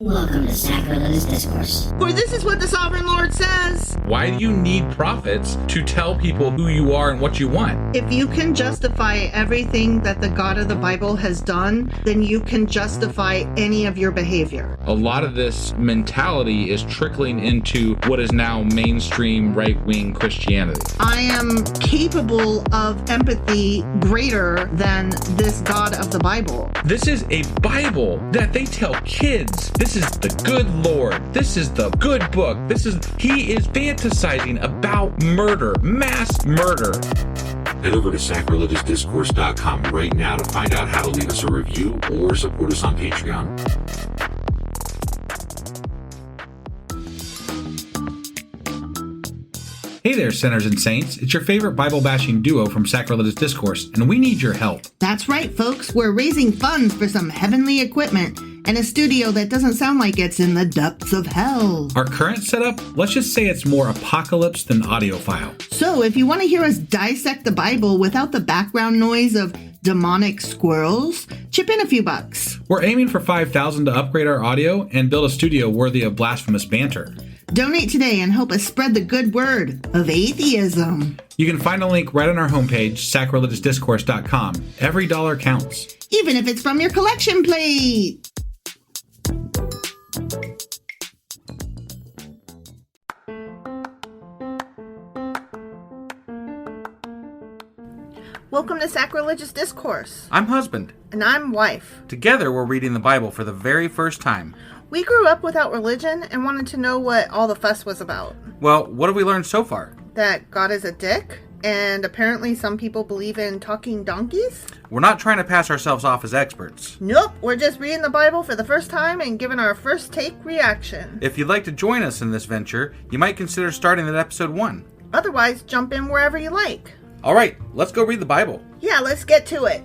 Welcome to Sacrilegious Discourse. For this is what the Sovereign Lord says. Why do you need prophets to tell people who you are and what you want? If you can justify everything that the God of the Bible has done, then you can justify any of your behavior. A lot of this mentality is trickling into what is now mainstream right-wing Christianity. I am capable of empathy greater than this God of the Bible. This is a Bible that they tell kids. This is the good Lord. This is the good book. He is fantasizing about murder, mass murder. Head over to sacrilegiousdiscourse.com right now to find out how to leave us a review or support us on Patreon. Hey there, sinners and saints. It's your favorite Bible-bashing duo from Sacrilegious Discourse, and we need your help. That's right, folks. We're raising funds for some heavenly equipment and a studio that doesn't sound like it's in the depths of hell. Our current setup, let's just say it's more apocalypse than audiophile. So if you want to hear us dissect the Bible without the background noise of demonic squirrels, chip in a few bucks. We're aiming for $5,000 to upgrade our audio and build a studio worthy of blasphemous banter. Donate today and help us spread the good word of atheism. You can find a link right on our homepage, sacrilegiousdiscourse.com. Every dollar counts. Even if it's from your collection plate. Welcome to Sacrilegious Discourse. I'm husband. And I'm wife. Together, we're reading the Bible for the very first time. We grew up without religion and wanted to know what all the fuss was about. Well, what have we learned so far? That God is a dick, and apparently some people believe in talking donkeys? We're not trying to pass ourselves off as experts. Nope, we're just reading the Bible for the first time and giving our first take reaction. If you'd like to join us in this venture, you might consider starting at episode 1. Otherwise, jump in wherever you like. All right, let's go read the Bible. Yeah, let's get to it.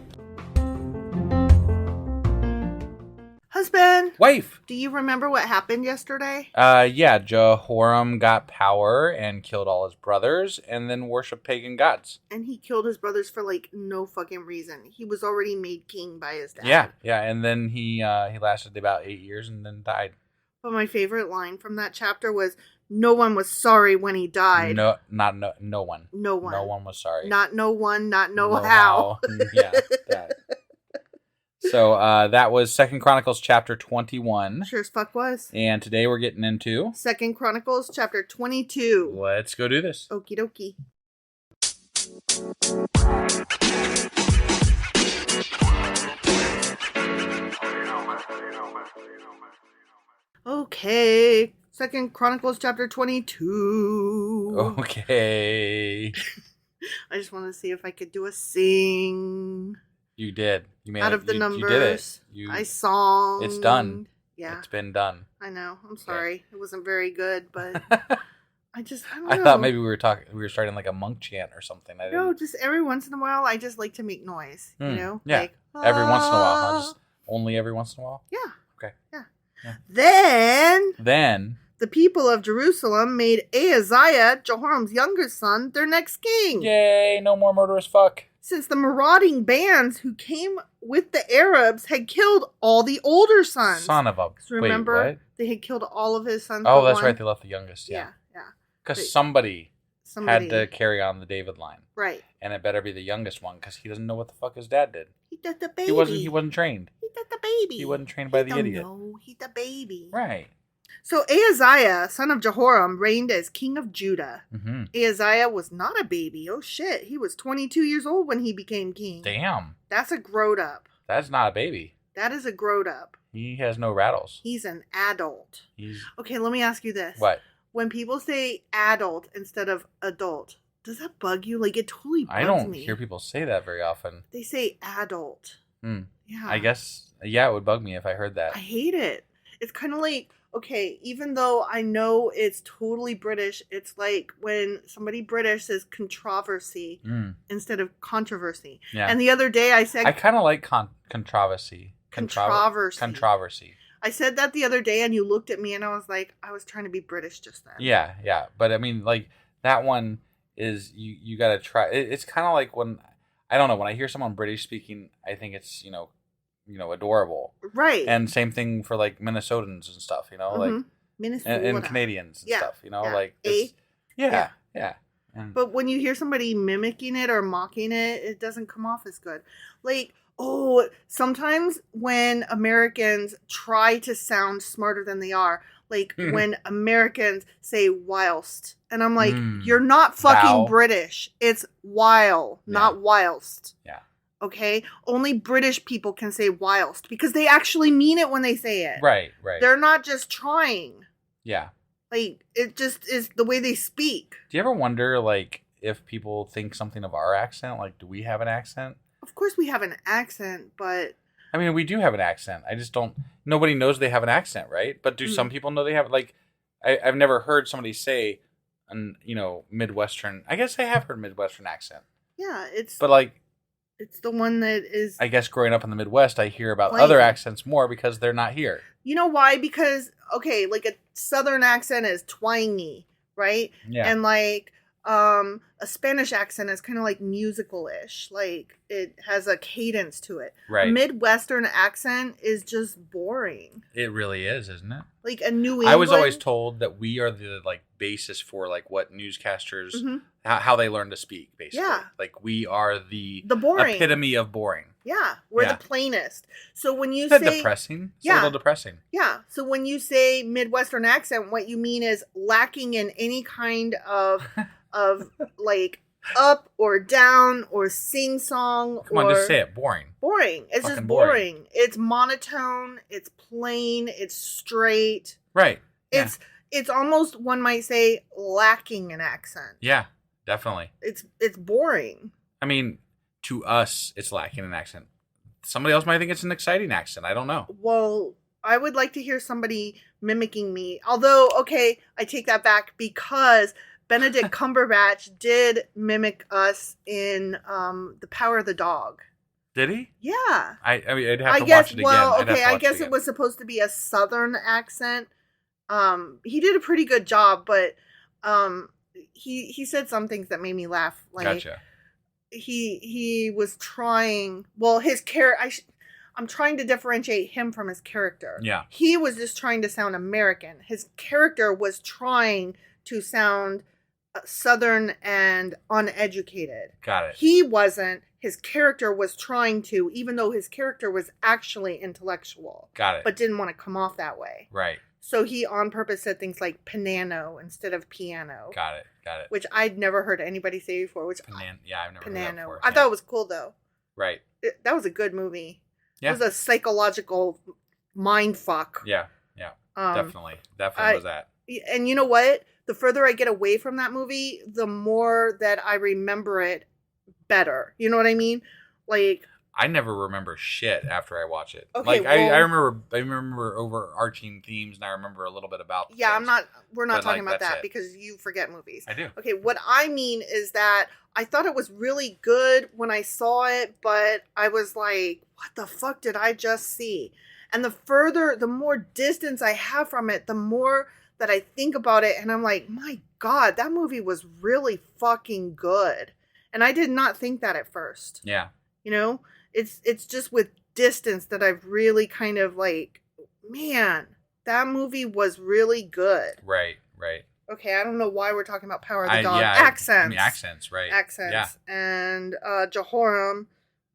Husband. Wife. Do you remember what happened yesterday? Yeah, Jehoram got power and killed all his brothers and then worshiped pagan gods. And he killed his brothers for, no fucking reason. He was already made king by his dad. Yeah, and then he lasted about 8 years and then died. But my favorite line from that chapter was, no one was sorry when he died. No one. No one. No one was sorry. Not no one, not no how. Yeah, that. So that was 2 Chronicles chapter 21. Sure as fuck was. And today we're getting into 2 Chronicles chapter 22. Let's go do this. Okie dokie. Okay. 2 Chronicles chapter 22. Okay. I just wanted to see if I could do a sing. You did. You made out it. of the you, numbers. You did it. I song. It's done. Yeah. It's been done. I know. I'm sorry. Okay. It wasn't very good, but I don't know. I thought maybe we were starting like a monk chant or something. No, just every once in a while I just like to make noise, you know? Yeah. Like, every once in a while. Huh? Just only every once in a while? Yeah. Okay. Yeah. Then the people of Jerusalem made Ahaziah, Joram's youngest son, their next king. Yay, no more murderous fuck. Since the marauding bands who came with the Arabs had killed all the older sons. Son of a... Remember? Wait, what? They had killed all of his sons. Oh, that's right. They left the youngest. Yeah. Because somebody had to carry on the David line. Right. And it better be the youngest one because he doesn't know what the fuck his dad did. He did the baby. He wasn't trained. He did the baby. He wasn't trained by the idiot. No, he the baby. Right. So Ahaziah, son of Jehoram, reigned as king of Judah. Mm-hmm. Ahaziah was not a baby. Oh shit. He was 22 years old when he became king. Damn. That's a growed up. That's not a baby. That is a growed up. He has no rattles. He's an adult. Okay, let me ask you this. What? When people say adult instead of adult, does that bug you? Like, it totally bugs me. I don't hear people say that very often. They say adult. Yeah. I guess, yeah, it would bug me if I heard that. I hate it. It's kind of like, okay, even though I know it's totally British, it's like when somebody British says controversy instead of controversy. Yeah. And the other day I said... I kind of like controversy. Controversy. I said that the other day and you looked at me and I was like, I was trying to be British just then. Yeah. But I mean, like, that one is, you got to try. It's kind of like when, I don't know, when I hear someone British speaking, I think it's, adorable. Right. And same thing for like Minnesotans and stuff, like and Canadians and stuff, like it's, yeah. But when you hear somebody mimicking it or mocking it, it doesn't come off as good. Like, sometimes when Americans try to sound smarter than they are, like when Americans say whilst, and I'm like, you're not fucking British. It's while, not whilst. Yeah. Okay? Only British people can say whilst because they actually mean it when they say it. Right. They're not just trying. Yeah. Like, it just is the way they speak. Do you ever wonder, like, if people think something of our accent? Like, do we have an accent? Of course we have an accent, but... I mean, we do have an accent. I just don't... Nobody knows they have an accent, right? But do some people know they have... Like, I've never heard somebody say, Midwestern... I guess I have heard Midwestern accent. Yeah, it's... But, like... It's the one that is... I guess growing up in the Midwest, I hear about other accents more because they're not here. You know why? Because, okay, like a Southern accent is twangy, right? Yeah. And like a Spanish accent is kind of like musical-ish. Like it has a cadence to it. Right. A Midwestern accent is just boring. It really is, isn't it? Like a New England... I was always told that we are the like basis for like what newscasters, how they learn to speak, basically. Yeah. Like we are the boring epitome of boring. Yeah, we're the plainest. So when you Is that say depressing? It's a little depressing. Yeah. So when you say Midwestern accent, what you mean is lacking in any kind of like up or down or sing song. Come on, just say it. Boring. Boring. It's Fucking just boring. It's monotone. It's plain. It's straight. Right. Yeah. It's almost, one might say, lacking an accent. Yeah, definitely. It's boring. I mean, to us, it's lacking an accent. Somebody else might think it's an exciting accent. I don't know. Well, I would like to hear somebody mimicking me. Although, okay, I take that back because Benedict Cumberbatch did mimic us in The Power of the Dog. Did he? Yeah. I mean, I'd have to watch it again. Well, okay, I guess it was supposed to be a Southern accent. He did a pretty good job, but he said some things that made me laugh. Like, gotcha. He was trying. Well, his character. I'm trying to differentiate him from his character. Yeah. He was just trying to sound American. His character was trying to sound Southern and uneducated. Got it. He wasn't. His character was trying to, even though his character was actually intellectual. Got it. But didn't want to come off that way. Right. So he on purpose said things like panano instead of piano. Got it. Which I'd never heard anybody say before. Yeah, I've never heard that before. I thought it was cool though. Right. That was a good movie. Yeah. It was a psychological mind fuck. Yeah. Definitely was that. And you know what? The further I get away from that movie, the more that I remember it better. You know what I mean? Like, I never remember shit after I watch it. Okay, like I remember overarching themes, and I remember a little bit about. Yeah, things, we're not talking like, about that it. because you forget movies. I do. Okay, what I mean is that I thought it was really good when I saw it, but I was like, what the fuck did I just see? And the more distance I have from it, the more that I think about it, and I'm like, my God, that movie was really fucking good. And I did not think that at first. Yeah. You know? It's just with distance that I've really kind of like, man, that movie was really good. Right. Okay, I don't know why we're talking about Power of the Dog. Yeah, accents. I mean, accents, right. Accents. Yeah. And Jehoram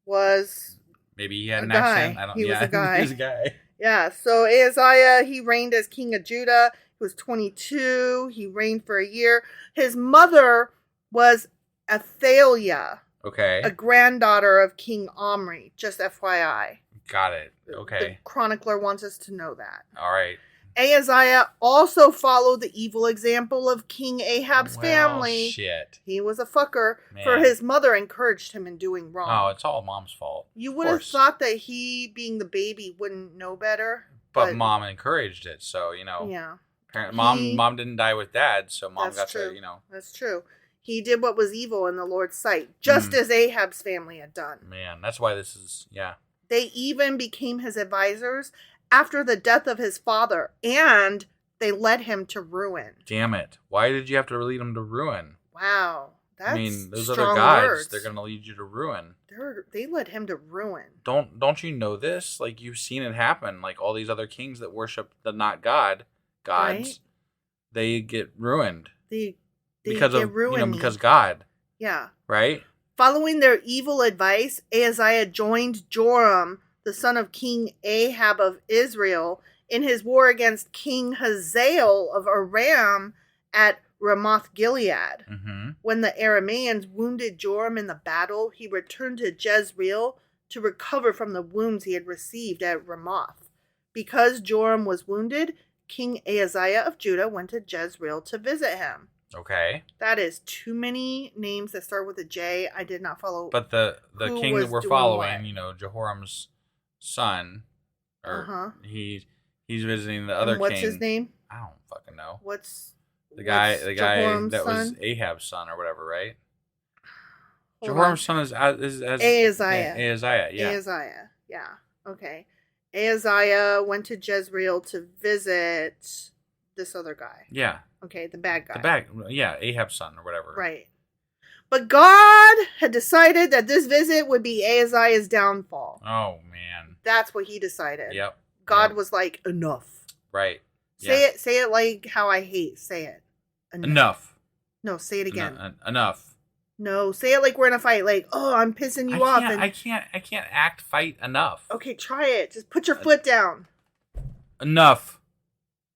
was... Maybe he had an guy. accent. I don't. He was a guy. He was a guy. Yeah, so Ahaziah, he reigned as king of Judah. He was 22. He reigned for a year. His mother was Athaliah. Okay. A granddaughter of King Omri, just FYI. Got it. Okay. The chronicler wants us to know that. All right. Ahaziah also followed the evil example of King Ahab's family. Shit. He was a fucker, Man. for his mother encouraged him in doing wrong. Oh, it's all mom's fault. You would have thought that he, being the baby, wouldn't know better. But mom encouraged it, so, Yeah. Mom didn't die with dad, so mom got true. to, That's true. He did what was evil in the Lord's sight, just as Ahab's family had done. Man, that's why this is, yeah. They even became his advisors after the death of his father, and they led him to ruin. Damn it. Why did you have to lead him to ruin? Wow. That's I mean, those strong other guys, words. they're going to lead you to ruin. They led him to ruin. Don't you know this? Like, you've seen it happen. Like, all these other kings that worship the not gods, right? They get ruined. They because get of ruined. because God. Yeah. Right? Following their evil advice, Ahaziah joined Joram, the son of King Ahab of Israel, in his war against King Hazael of Aram at Ramoth Gilead. Mm-hmm. When the Arameans wounded Joram in the battle, he returned to Jezreel to recover from the wounds he had received at Ramoth. Because Joram was wounded, King Ahaziah of Judah went to Jezreel to visit him. Okay. That is too many names that start with a J. I did not follow. But the king that we're following, Jehoram's son, or he's visiting the other king. What's his name? I don't fucking know. What's the guy Jehoram's that son? Was Ahab's son or whatever, right? Jehoram's son is Ahaziah. Ahaziah, yeah. Ahaziah, yeah. Okay. Ahaziah went to Jezreel to visit this other guy. Yeah. Okay, the bad guy. Ahab's son or whatever. Right. But God had decided that this visit would be Ahaziah's downfall. Oh, man. That's what he decided. Yep. God was like, enough. Right. Say it like how I hate. Say it. Enough. No, say it again. Enough. No, say it like we're in a fight. Like, oh, I'm pissing you off. I can't act fight enough. Okay, try it. Just put your foot down. Enough.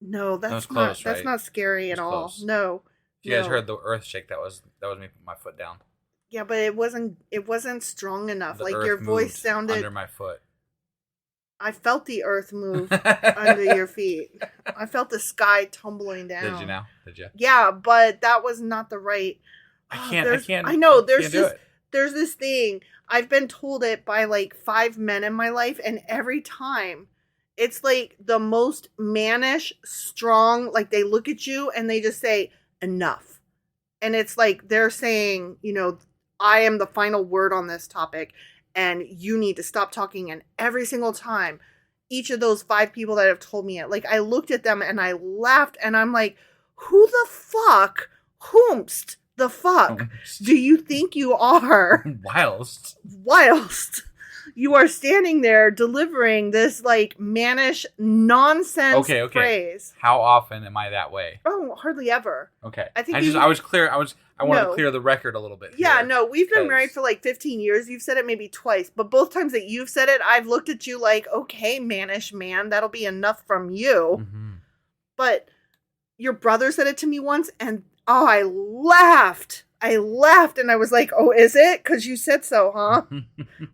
No, that's close, not. That's not scary at all. Close. No. If you guys heard the earth shake, that was me putting my foot down. Yeah, but it wasn't strong enough. The like earth your voice sounded under my foot. I felt the earth move under your feet. I felt the sky tumbling down. Did you now? Did you? Yeah, but that was not the right. I can't. I know there's this thing. I've been told it by like 5 men in my life, and every time it's like the most mannish, strong, like they look at you and they just say enough. And it's like they're saying, I am the final word on this topic and you need to stop talking. And every single time, each of those 5 people that have told me it, like I looked at them and I laughed and I'm like, who the fuck, whomst the fuck do you think you are? Whilst you are standing there delivering this like mannish nonsense phrase. How often am I that way? Oh, hardly ever. Okay. I think I was clear. I wanted to clear the record a little bit. Yeah, no, we've been married for like 15 years. You've said it maybe twice, but both times that you've said it, I've looked at you like, okay, mannish man, that'll be enough from you. Mm-hmm. But your brother said it to me once, and I laughed and I was like, oh, is it? Because you said so, huh?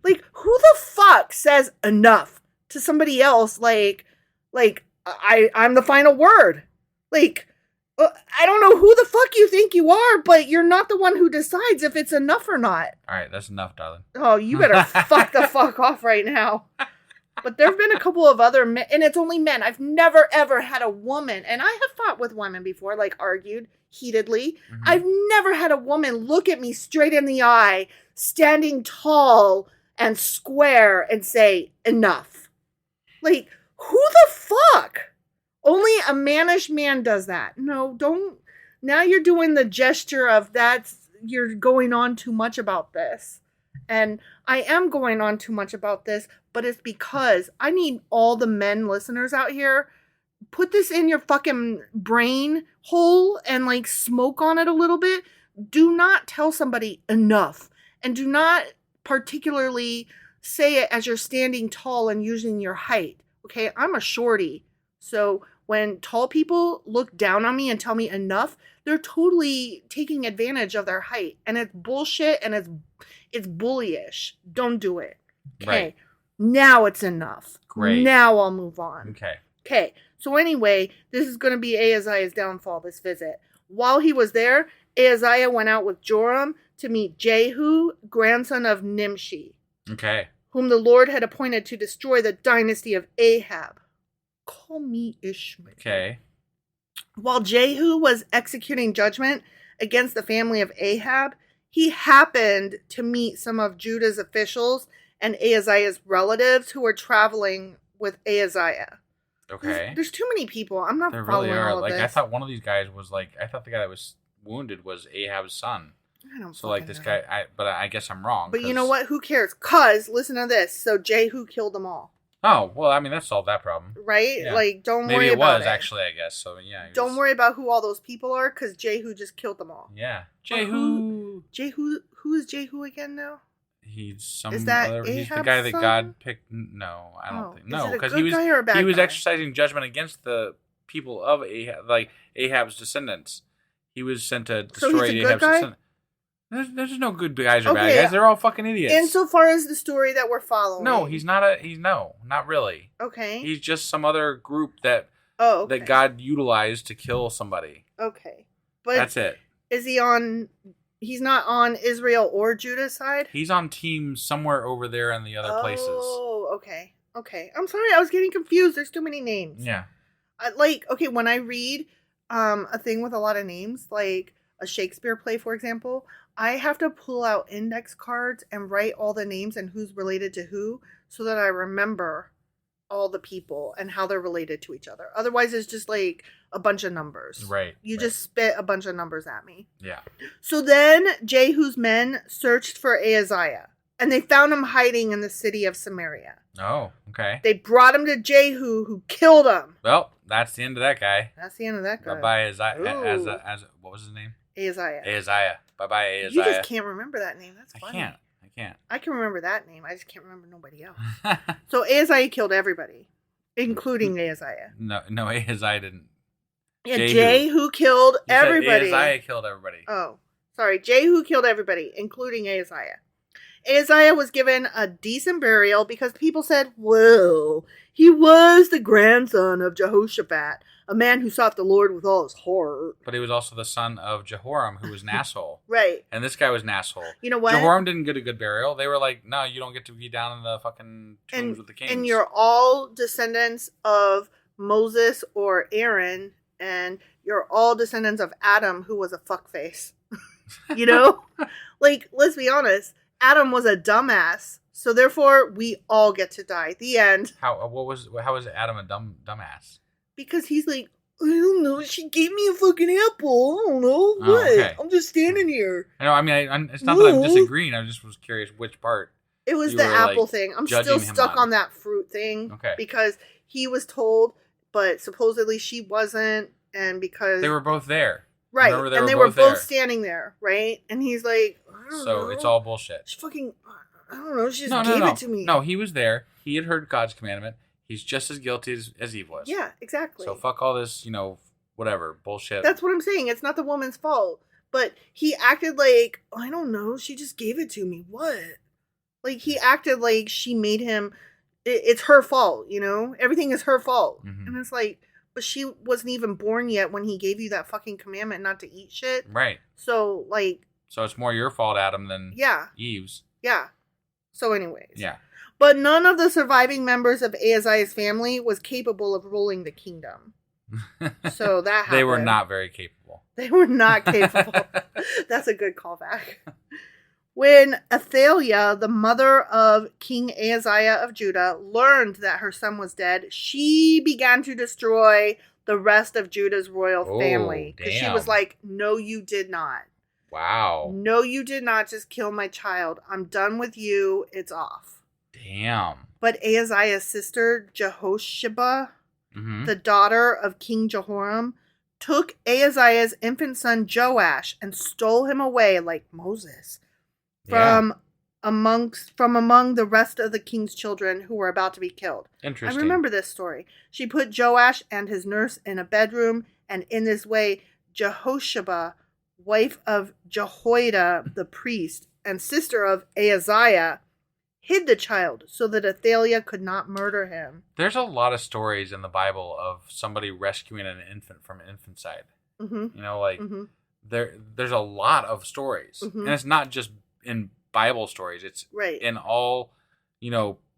Like, who the fuck says enough to somebody else? Like I'm the final word. Like, I don't know who the fuck you think you are, but you're not the one who decides if it's enough or not. All right, that's enough, darling. Oh, you better fuck the fuck off right now. But there have been a couple of other men, and it's only men. I've never, ever had a woman, and I have fought with women before, like argued heatedly. Mm-hmm. I've never had a woman look at me straight in the eye, standing tall and square, and say, enough. Like, who the fuck? Only a mannish man does that. No, don't. Now you're doing the gesture of you're going on too much about this. And I am going on too much about this, but it's because I need all the men listeners out here. Put this in your fucking brain hole and like smoke on it a little bit. Do not tell somebody enough. And do not particularly say it as you're standing tall and using your height. Okay, I'm a shorty. So when tall people look down on me and tell me enough, they're totally taking advantage of their height. And it's bullshit and it's bullyish. Don't do it. Okay. Right. Now it's enough. Great. Now I'll move on. Okay. So anyway, this is going to be Ahaziah's downfall, this visit. While he was there, Ahaziah went out with Joram to meet Jehu, grandson of Nimshi. Okay. Whom the Lord had appointed to destroy the dynasty of Ahab. Call me Ishmael. Okay. While Jehu was executing judgment against the family of Ahab, he happened to meet some of Judah's officials and Ahaziah's relatives who were traveling with Ahaziah. Okay. There's too many people. I'm not there following really are. all of like this. I thought one of these guys was I thought the guy that was wounded was Ahab's son. I don't So like this guy, but I guess I'm wrong. But you know what? Who cares? Cause listen to this. So Jehu killed them all. Oh well, I mean that solved that problem, right? Yeah. Like don't Maybe worry it about was it. actually, I guess. So yeah. Don't worry about who all those people are, because Jehu just killed them all. Yeah, Jehu. Who is Jehu again now? He's some. Is that other, he's the Ahab's guy that son? God picked. No, I don't think. No, because he was guy or a bad he was guy? exercising judgment against the people of Ahab, like Ahab's descendants. He was sent to destroy Ahab's descendants. There's no good guys or bad guys. They're all fucking idiots. Insofar as the story that we're following. No, he's not not really. Okay. He's just some other group that that God utilized to kill somebody. Okay. But that's it. Is he on he's not on Israel or Judah's side? He's on team somewhere over there in the other places. Oh, okay. Okay. I'm sorry, I was getting confused. There's too many names. Yeah. When I read a thing with a lot of names, like a Shakespeare play, for example, I have to pull out index cards and write all the names and who's related to who so that I remember all the people and how they're related to each other. Otherwise, it's just like a bunch of numbers. Right. You just spit a bunch of numbers at me. Yeah. So then Jehu's men searched for Ahaziah, and they found him hiding in the city of Samaria. Oh, okay. They brought him to Jehu, who killed him. Well, that's the end of that guy. That's the end of that guy. Bye-bye, as what was his name? Ahaziah. Ahaziah. Bye-bye, Ahaziah. You just can't remember that name. That's funny. I can't. I can remember that name. I just can't remember nobody else. So Ahaziah killed everybody, including Ahaziah. No, Ahaziah didn't. Yeah, Jehu killed everybody. Ahaziah killed everybody. Oh, sorry. Jehu killed everybody, including Ahaziah. Ahaziah was given a decent burial because people said, well, he was the grandson of Jehosheba, a man who sought the Lord with all his heart. But he was also the son of Jehoram, who was an asshole. Right. And this guy was an asshole. You know what? Jehoram didn't get a good burial. They were like, no, you don't get to be down in the fucking tombs with the kings. And you're all descendants of Moses or Aaron, and you're all descendants of Adam, who was a fuckface. You know? Like, let's be honest. Adam was a dumbass, so therefore we all get to die. The end. How was Adam a dumbass? Because he's like, I don't know. She gave me a fucking apple. I don't know what. Okay. I'm just standing here. I know. I mean, it's not that I'm disagreeing. I just was curious which part. It was the apple thing. I'm still stuck on that fruit thing. Okay. Because he was told, but supposedly she wasn't, and because they were both there. Right, and they were both standing there, right? And he's like, I don't know. It's all bullshit. She fucking, I don't know, she just gave it to me. No, he was there. He had heard God's commandment. He's just as guilty as Eve was. Yeah, exactly. So fuck all this, whatever, bullshit. That's what I'm saying. It's not the woman's fault. But he acted like, I don't know, she just gave it to me. What? Like, he acted like she made him, it's her fault, Everything is her fault. Mm-hmm. And it's like, but she wasn't even born yet when he gave you that fucking commandment not to eat shit. Right. So, So it's more your fault, Adam, than Eve's. Yeah. So anyways. Yeah. But none of the surviving members of Ahaziah's family was capable of ruling the kingdom. So that happened. They were not very capable. They were not capable. That's a good callback. When Athaliah, the mother of King Ahaziah of Judah, learned that her son was dead, she began to destroy the rest of Judah's royal family. Because she was like, no, you did not. Wow. No, you did not just kill my child. I'm done with you. It's off. Damn. But Ahaziah's sister, Jehosheba, the daughter of King Jehoram, took Ahaziah's infant son Joash and stole him away like Moses. From among the rest of the king's children who were about to be killed. Interesting. I remember this story. She put Joash and his nurse in a bedroom, and in this way, Jehosheba, wife of Jehoiada the priest and sister of Ahaziah, hid the child so that Athaliah could not murder him. There's a lot of stories in the Bible of somebody rescuing an infant from infanticide. Mm-hmm. There's a lot of stories, and it's not just in Bible stories. It's in all,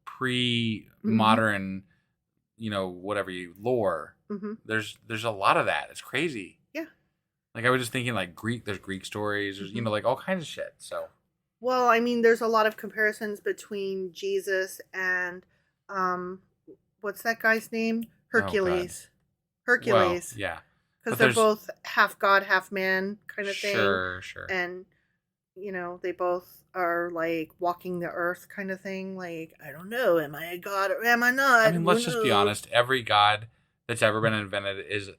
pre-modern, whatever lore. Mm-hmm. There's a lot of that. It's crazy. Yeah. Like I was just thinking, there's Greek stories. There's all kinds of shit. So. Well, I mean, there's a lot of comparisons between Jesus and, what's that guy's name? Hercules. Hercules. Well, yeah. Because they're both half God, half man kind of thing. Sure. And they both are like walking the earth kind of thing. Like, I don't know, am I a god or am I not? I mean, let's just be honest. Every god that's ever been invented has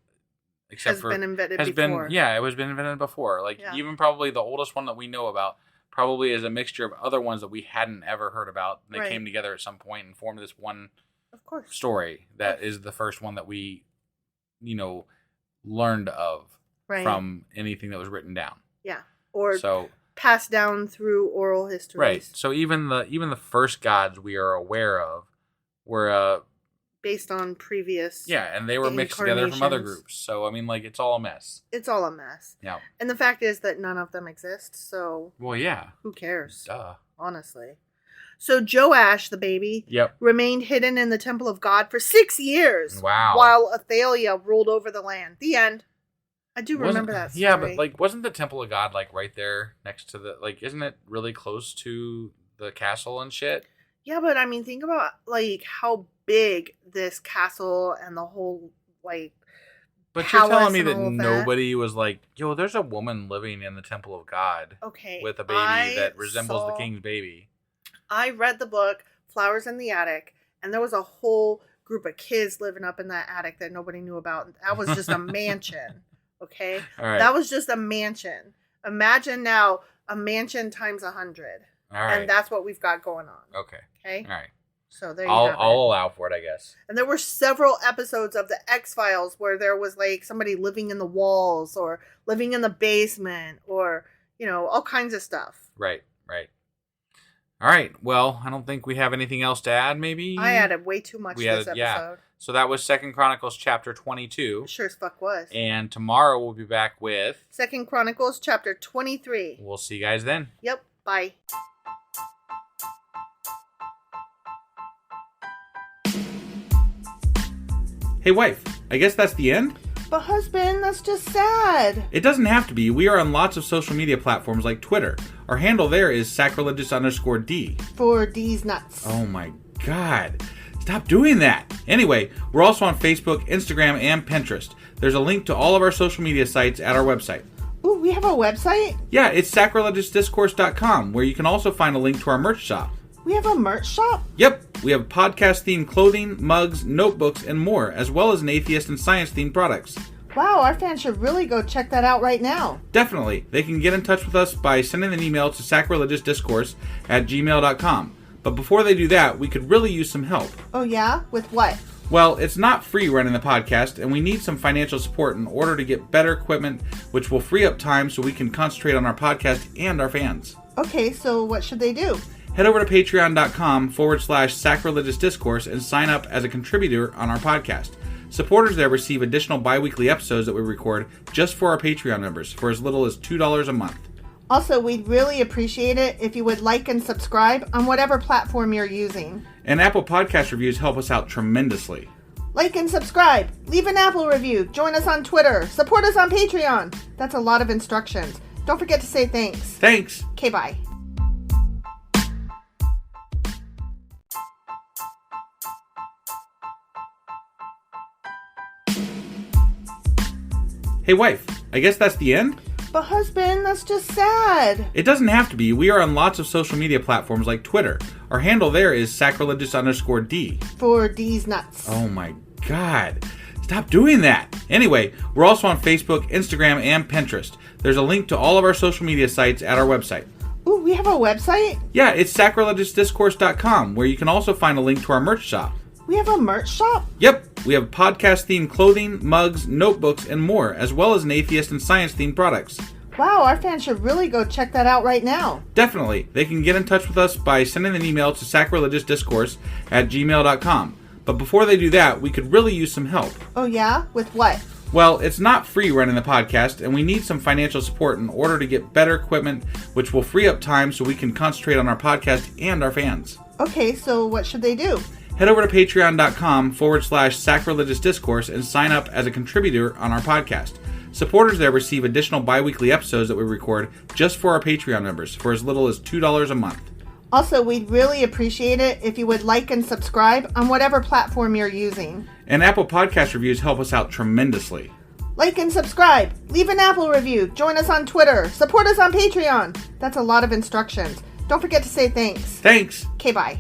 been invented before. It was been invented before. Like, even probably the oldest one that we know about probably is a mixture of other ones that we hadn't ever heard about. They came together at some point and formed this one story that is the first one that we, learned of from anything that was written down. Yeah. Or passed down through oral histories. Right. So even the first gods we are aware of were based on previous and they were mixed together from other groups. So I mean, like, it's all a mess. It's all a mess. Yeah. And the fact is that none of them exist, so yeah. Who cares? Duh. Honestly. So Joash, the baby, remained hidden in the temple of God for 6 years. Wow. While Athaliah ruled over the land. The end. I do remember that story. Yeah, but like, wasn't the temple of God like right there next to isn't it really close to the castle and shit? Yeah, but I mean, think about like how big this castle and the whole But you're telling me that nobody was like, yo, there's a woman living in the temple of God. Okay. With a baby that resembles the king's baby. I read the book Flowers in the Attic, and there was a whole group of kids living up in that attic that nobody knew about. That was just a mansion. Okay? All right. That was just a mansion. Imagine now a mansion times 100. All right. And that's what we've got going on. Okay. Okay? All right. So there you have it. I'll allow for it, I guess. And there were several episodes of the X-Files where there was like somebody living in the walls or living in the basement or, all kinds of stuff. Right. All right. Well, I don't think we have anything else to add, maybe? I added way too much this episode. Yeah. So that was 2 Chronicles chapter 22. It sure as fuck was. And tomorrow we'll be back with 2 Chronicles chapter 23. We'll see you guys then. Yep. Bye. Hey, wife, I guess that's the end? But husband, that's just sad. It doesn't have to be. We are on lots of social media platforms like Twitter. Our handle there is sacrilegious_D. For D's nuts. Oh my God. Stop doing that. Anyway, we're also on Facebook, Instagram, and Pinterest. There's a link to all of our social media sites at our website. Ooh, we have a website? Yeah, it's sacrilegiousdiscourse.com, where you can also find a link to our merch shop. We have a merch shop? Yep, we have podcast-themed clothing, mugs, notebooks, and more, as well as an atheist and science-themed products. Wow, our fans should really go check that out right now. Definitely. They can get in touch with us by sending an email to sacrilegiousdiscourse@gmail.com. But before they do that, we could really use some help. Oh yeah? With what? Well, it's not free running the podcast, and we need some financial support in order to get better equipment, which will free up time so we can concentrate on our podcast and our fans. Okay, so what should they do? Head over to patreon.com/sacrilegious discourse and sign up as a contributor on our podcast. Supporters there receive additional bi-weekly episodes that we record just for our Patreon members for as little as $2 a month. Also, we'd really appreciate it if you would like and subscribe on whatever platform you're using. And Apple Podcast reviews help us out tremendously. Like and subscribe. Leave an Apple review. Join us on Twitter. Support us on Patreon. That's a lot of instructions. Don't forget to say thanks. Thanks. Okay, bye. Hey, wife, I guess that's the end? But husband, that's just sad. It doesn't have to be. We are on lots of social media platforms like Twitter. Our handle there is sacrilegious_D. For D's nuts. Oh my God. Stop doing that. Anyway, we're also on Facebook, Instagram, and Pinterest. There's a link to all of our social media sites at our website. Ooh, we have a website? Yeah, it's sacrilegiousdiscourse.com, where you can also find a link to our merch shop. We have a merch shop? Yep, we have podcast-themed clothing, mugs, notebooks, and more, as well as an atheist and science-themed products. Wow, our fans should really go check that out right now. Definitely. They can get in touch with us by sending an email to sacrilegiousdiscourse@gmail.com. But before they do that, we could really use some help. Oh yeah? With what? Well, it's not free running the podcast, and we need some financial support in order to get better equipment, which will free up time so we can concentrate on our podcast and our fans. Okay, so what should they do? Head over to patreon.com/sacrilegious discourse and sign up as a contributor on our podcast. Supporters there receive additional bi-weekly episodes that we record just for our Patreon members for as little as $2 a month. Also, we'd really appreciate it if you would like and subscribe on whatever platform you're using. And Apple Podcast reviews help us out tremendously. Like and subscribe. Leave an Apple review. Join us on Twitter. Support us on Patreon. That's a lot of instructions. Don't forget to say thanks. Thanks. Okay, bye.